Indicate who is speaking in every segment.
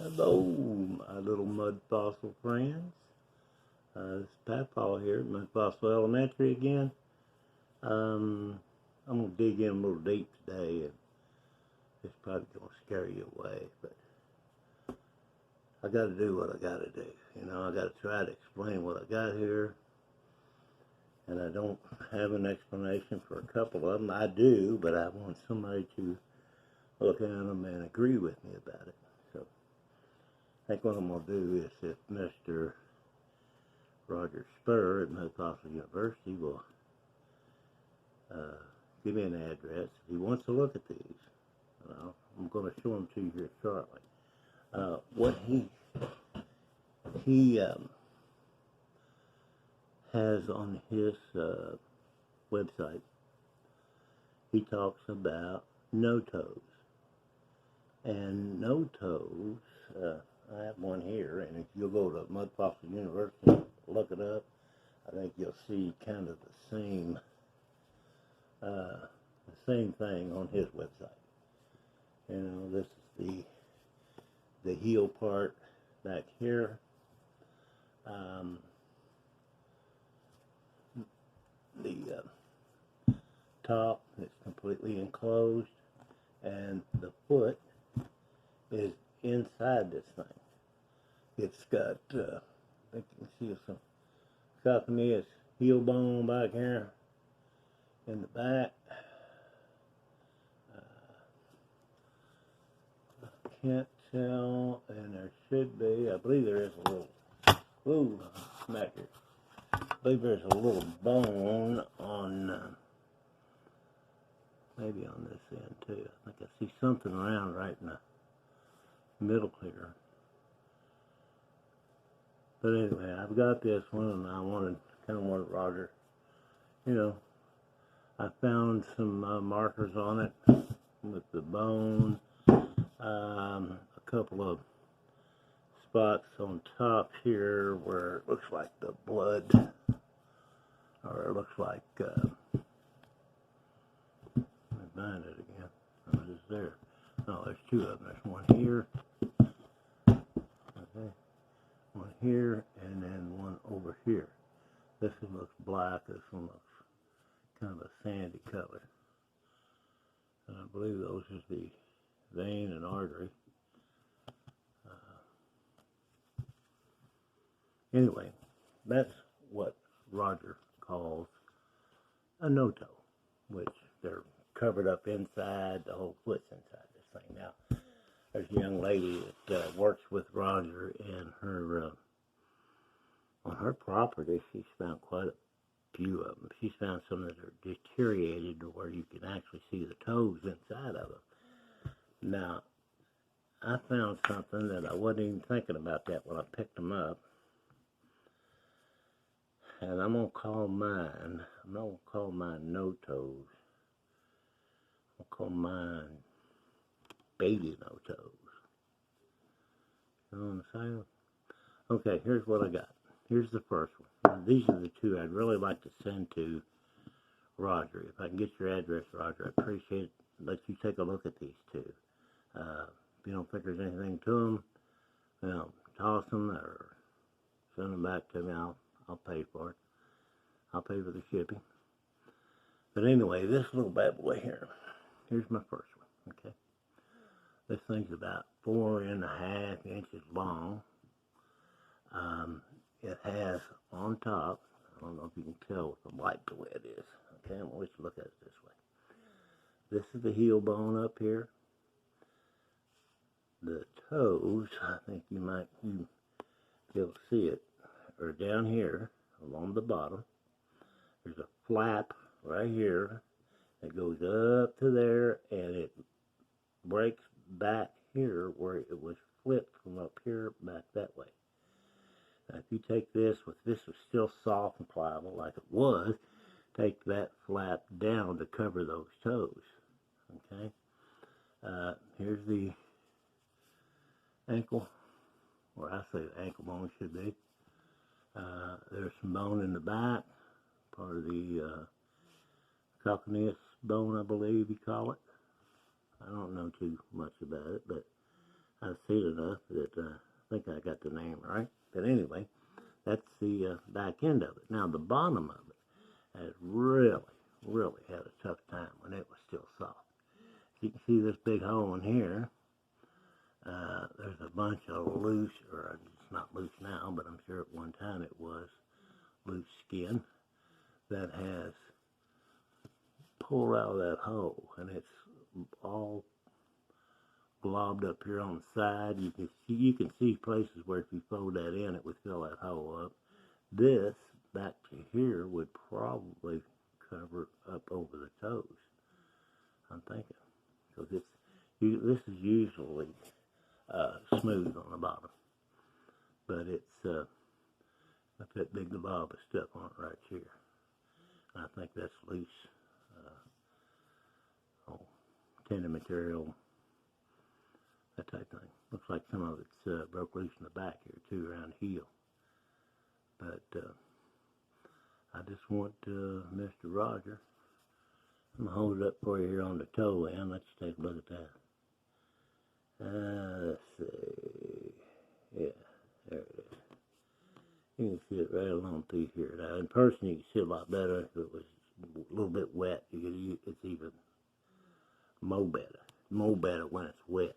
Speaker 1: Hello, my little mud fossil friends. It's Papaw here at Mud Fossil Elementary again. I'm going to dig in a little deep today, and it's probably going to scare you away, but I got to do what I got to do. You know, I got to try to explain what I got here, and I don't have an explanation for a couple of them. I do, but I want somebody to look at them and agree with me about it. So I think what I'm going to do is, if Mr. Roger Spur at Mud Fossil University will give me an address if he wants to look at these. I'm going to show them to you here shortly. What he has on his website, he talks about no-toes. And no-toes, I have one here, and if you'll go to Mud Fossil University, look it up, I think you'll see kind of the same thing on his website. You know, this is the heel part back here. The top is completely enclosed, and the foot is inside this thing. It's got, I think you can see some calcaneus heel bone back here in the back. I can't tell, and there should be, I believe there is a little, ooh, smacker. I believe there's a little bone on, maybe on this end too. I think I see something around right in the middle here. But anyway, I've got this one, and I kind of wanted Roger, you know, I found some markers on it with the bone, a couple of spots on top here where it looks like the blood, or it looks like, let me find it again. Oh, it is there. Oh, there's two of them. There's one here, okay, one here, and then one over here. This one looks black. This one looks kind of a sandy color. And I believe those is the vein and artery. Anyway, that's what Roger calls a no-toe, which they're covered up inside, the whole foot's inside this thing. Now, there's a young lady that works with Roger, and her on her property, she's found quite a few of them. She's found some that are deteriorated to where you can actually see the toes inside of them. Now, I found something that I wasn't even thinking about that when I picked them up. And I'm going to call mine, I'm not going to call mine no-toes. I'm going to call mine baby no-toes. You know what I'm saying? Okay, here's what I got. Here's the first one. These are the two I'd really like to send to Roger. If I can get your address, Roger, I appreciate it. Let you take a look at these two. If you don't think there's anything to them, well, toss them or send them back to me. I'll pay for it. I'll pay for the shipping. But anyway, this little bad boy here. Here's my first one, okay? This thing's about 4.5 inches long. It has on top, I don't know if you can tell with the light the way it is. Okay, I'm going to let you look at it this way. This is the heel bone up here. The toes, I think you'll be able to see it, are down here along the bottom. There's a flap right here that goes up to there, and it breaks back here where it was flipped from up here back that way. Now, if you take this was still soft and pliable like it was, take that flap down to cover those toes. Okay. Here's the ankle, or I say the ankle bone should be. There's some bone in the back, part of the calcaneus bone, I believe you call it. I don't know too much about it, but I seen enough that I think I got the name right. But anyway, that's the back end of it. Now the bottom of it has really had a tough time when it was still soft. You can see this big hole in here. There's a bunch of loose, or it's not loose now, but I'm sure at one time it was loose skin that has pulled out of that hole, and it's all blobbed up here on the side. You can see places where if you fold that in, it would fill that hole up. This back to here would probably cover up over the toes, I'm thinking, because this is usually smooth on the bottom, but it's got that big blob of stuff on it right here. And I think that's loose tendon material, that type of thing. Looks like some of it's broke loose in the back here too, around the heel. But I just want Mr. Roger. I'm gonna hold it up for you here on the toe end. Let's take a look at that. Let's see. Yeah, there it is. You can see it right along through here. Now, in person, you can see a lot better. If it was a little bit wet, it's even more better when it's wet,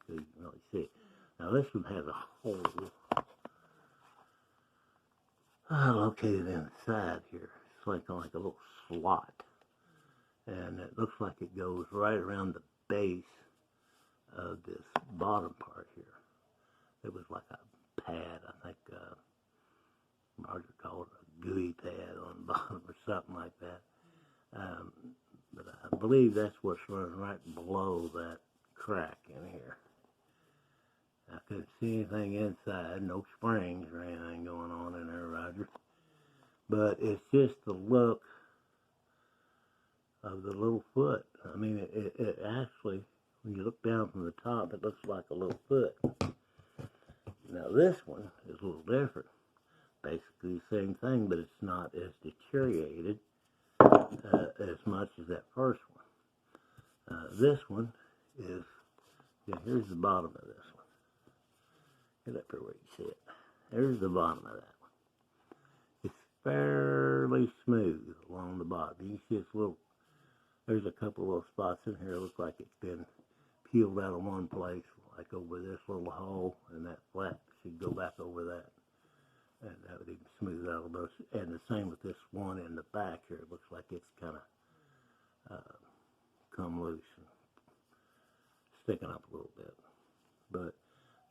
Speaker 1: so you can really see it. Now, this one has a hole located in the side here. It's like a little slot, and it looks like it goes right around the base of this bottom part here. It was like a pad, I think Roger called it a gooey pad on the bottom or something like that. But I believe that's what's running right below that crack in here. I couldn't see anything inside, no springs or anything going on in there, Roger. But it's just the look of the little foot. I mean, it actually, when you look down from the top, it looks like a little foot. Now this one is a little different. Basically the same thing, but it's not as deteriorated as much as that first one. This one is, here's the bottom of this one. Get up here where you see it. There's the bottom of that one. It's fairly smooth along the bottom. You can see it's there's a couple of little spots in here that look like it's been peeled out of one place, like over this little hole, and that flap should go back over that. And that would even smooth out a little. And the same with this one in the back here. It looks like it's kind of come loose and sticking up a little bit. But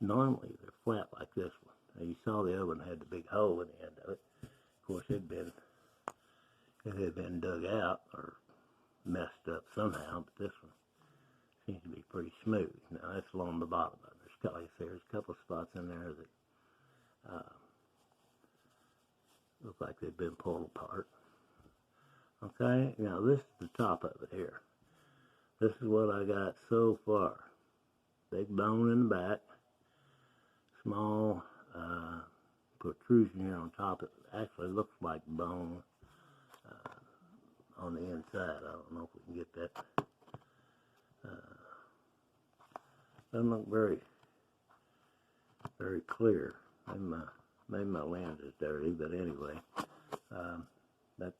Speaker 1: normally they're flat like this one. Now you saw the other one had the big hole in the end of it. Of course, it had been dug out or messed up somehow, but this one seems to be pretty smooth. Now that's along the bottom of it. There's a couple of spots in there that look like they've been pulled apart. Okay, now this is the top of it here. This is what I got so far. Big bone in the back, small protrusion here on top. It actually looks like bone on the inside. I don't know if we can get that. Doesn't look very clear. Maybe my lens is dirty, but anyway, that's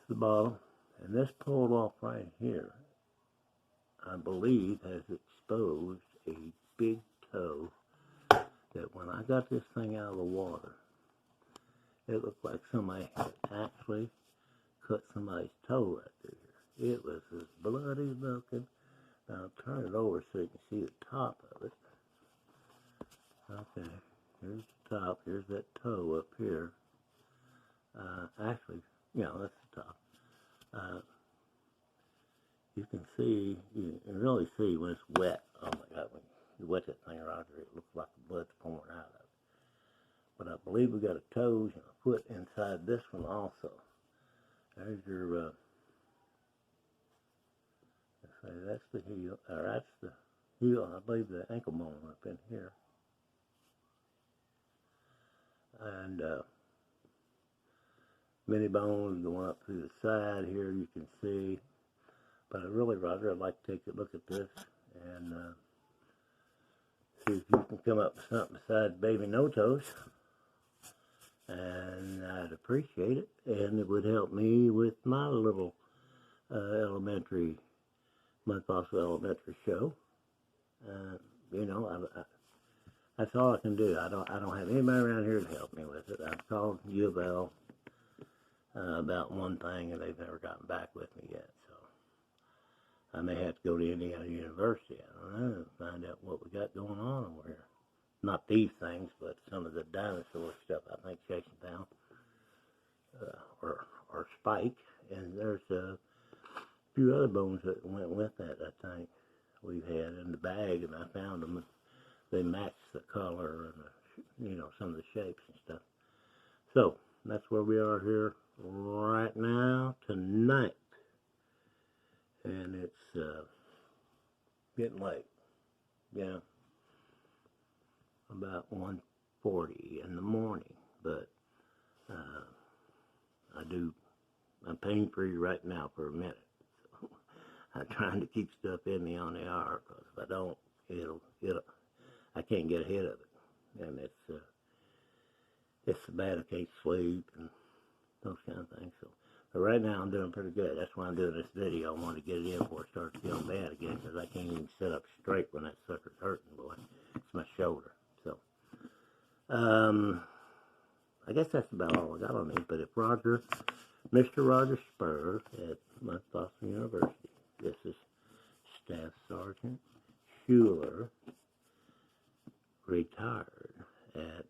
Speaker 1: the bottom. And this pulled off right here, I believe, has exposed a big toe that when I got this thing out of the water, it looked like somebody had actually cut somebody's toe right through here. It was as bloody looking. Now I'll turn it over so you can see the top of it. Okay, here's the top. Here's that toe up here. Actually, that's the top. You can see, you can really see when it's wet. Oh my God, when you wet that thing around here, it looks like the blood's pouring out of it. But I believe we got a toes and a foot inside this one also. There's your, that's the heel, or that's the heel, I believe the ankle bone up in here. And many bones going up through the side here, you can see. But really, Roger, I'd like to take a look at this and see if you can come up with something besides Baby No-Toes. And I'd appreciate it. And it would help me with my little elementary, my Fossil Elementary show. You know, that's all I can do. I don't have anybody around here to help me with it. I've called U of L about one thing, and they've never gotten back with me yet. So I may have to go to Indiana University. I don't know, find out what we got going on over here. Not these things, but some of the dinosaur stuff I think Jason found, or Spike, and there's a few other bones that went with that. I think we've had in the bag, and I found them. They match the color and you know, some of the shapes and stuff. So that's where we are here right now tonight, and it's getting late. Yeah, about 1:40 in the morning, but I'm pain free right now for a minute. So I'm trying to keep stuff in me on the hour, because if I don't, I can't get ahead of it, and it's bad. I can't sleep and those kind of things. So, but right now I'm doing pretty good. That's why I'm doing this video. I want to get it in before it starts feeling bad again, because I can't even sit up straight when that sucker's hurting, boy. It's my shoulder. So, I guess that's about all I got on me. But if Mr. Roger Spur at Boston University, this is Staff Sergeant Schuler, retired at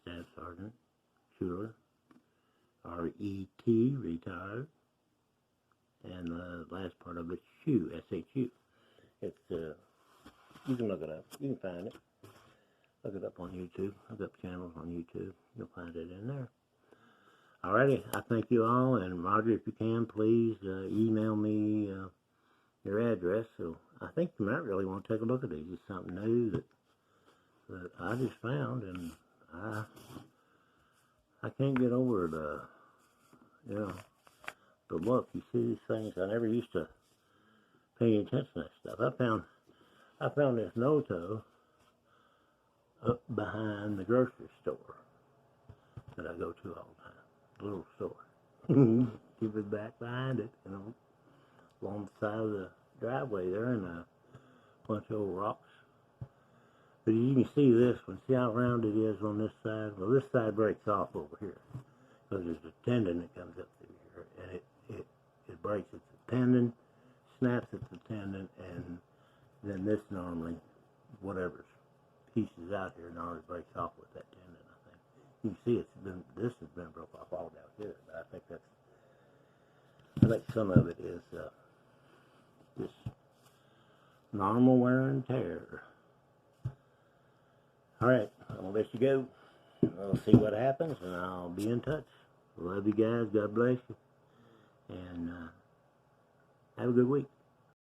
Speaker 1: Staff Sergeant Schuler, R-E-T, retired, and the last part of it's SHU, S-H-U. It's, you can look it up. You can find it. Look it up on YouTube. Look up channels on YouTube. You'll find it in there. Alrighty, I thank you all, and Roger, if you can, please email me your address. So I think you might really want to take a look at these. It's something new that I just found, and I can't get over the, you know, the look. You see these things, I never used to pay attention to that stuff. I found this No-Toe up behind the grocery store that I go to all the time, the little store. Keep it back behind it, you know, along the side of the driveway there, and a bunch of old rocks. But you can see this one. See how round it is on this side? Well, this side breaks off over here, because there's a tendon that comes up through here, and it breaks at the tendon, snaps at the tendon, and then this normally, whatever's pieces out here, normally breaks off with that tendon, I think. You can see this has been broke off all down here, but I think some of it is just normal wear and tear. Alright, I'm going to let you go. We'll see what happens, and I'll be in touch. Love you guys. God bless you. And have a good week.